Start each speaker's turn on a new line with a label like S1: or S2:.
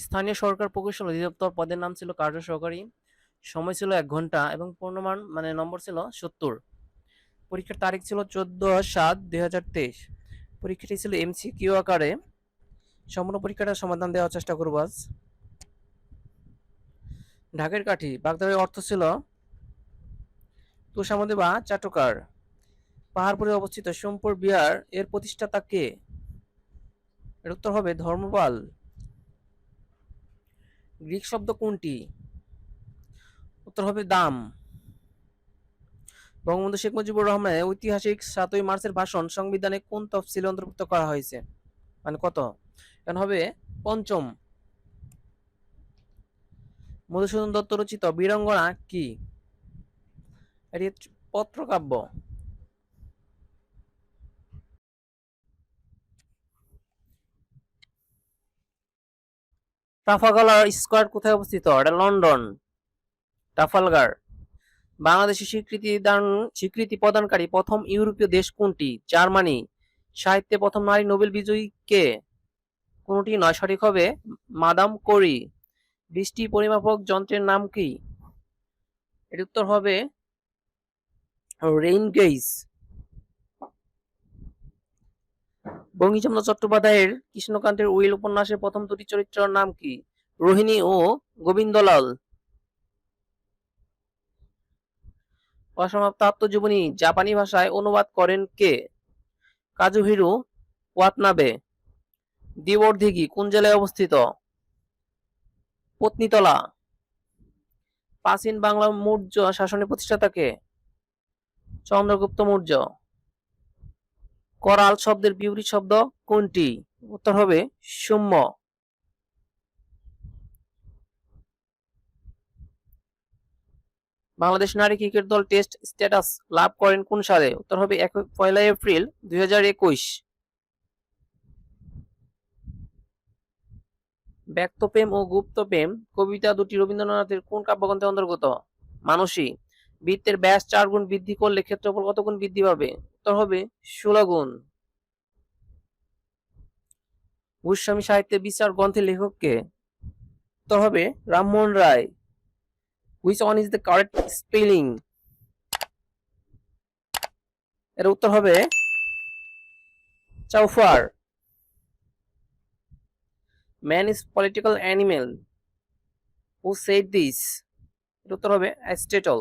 S1: স্থানীয় সরকার প্রকৌশল অধিদপ্তর পদের নাম ছিল কার্য সহকারী। সময় ছিল ১ ঘন্টা এবং পূর্ণমান নম্বর ছিল ৭০। পরীক্ষার তারিখ ছিল ১৪/৭/২০২৩। পরীক্ষাটি ছিল এমসিকিউ আকারে। সম্পূর্ণ পরীক্ষাটার সমাধান দেওয়ার চেষ্টা করব আজ। ঢাকের কাঠি বাগদাদের অর্থ ছিল তোষামোদী বা চাটুকার। পাহাড়পুরে অবস্থিত সোমপুর বিহার এর প্রতিষ্ঠাতা কে? এর উত্তর হবে ধর্মপাল। গ্রিক শব্দ কোনটি? উত্তর হবে দাম। বঙ্গবন্ধু শেখ মুজিবুর রহমানের ঐতিহাসিক ৭ই মার্চের ভাষণ সংবিধানে কোন তফসিলে অন্তর্ভুক্ত করা হয়েছে? মানে কত? এখন হবে পঞ্চম। মধুসূদন দত্ত রচিত বীরাঙ্গনা কি? এটি পত্রকাব্য। ট্রাফালগার স্কোয়ার কোথায় অবস্থিত? এটা লন্ডন। ট্রাফালগার। বাংলাদেশের স্বীকৃতি প্রদানকারী প্রথম ইউরোপীয় দেশ কোনটি? জার্মানি। সাহিত্যে প্রথম নারী নোবেল বিজয়ী কে? কোনটি নয়, সঠিক হবে মাদাম কোরি। বৃষ্টি পরিমাপক যন্ত্রের নাম কি? এর উত্তর হবে রেইন গেজ। বঙ্কিমচন্দ্র চট্টোপাধ্যায়ের কৃষ্ণকান্তের উইল উপন্যাসের প্রথম দুটি চরিত্রের নাম কি? রোহিণী ও গোবিন্দলাল। অসমাপ্ত আত্মজীবনী জাপানি ভাষায় অনুবাদ করেন কে? কাজুহিরো ওয়াতনাবে। দিবর দিঘি কোন জেলায় অবস্থিত? পত্নীতলা। প্রাচীন বাংলা মৌর্য শাসনের প্রতিষ্ঠাতা কে? চন্দ্রগুপ্ত মৌর্য। করাল শব্দের বিপরীত শব্দ কোনটি? উত্তর হবে সৌম্য। বাংলাদেশ নারী ক্রিকেট দল টেস্ট স্ট্যাটাস লাভ করেন কোন সালে? উত্তর হবে ১ এপ্রিল ২০২১। ব্যক্তপ্রেম ও গুপ্তপ্রেম কবিতা দুটি রবীন্দ্রনাথের কোন কাব্যগ্রন্থের অন্তর্গত? মানসী। বৃত্তের ব্যাস ৪ গুণ বৃদ্ধি করলে ক্ষেত্রফল কত গুণ বৃদ্ধি পাবে? উত্তর হবে ১৬ গুণ। গোস্বামী সাহিত্যের বিচার গ্রন্থের লেখক কে? উত্তর হবে Rammohan Roy. Which one is the correct spelling? এর উত্তর হবে chauffeur. Man is political animal who said this? এর উত্তর হবে অ্যারিস্টটল।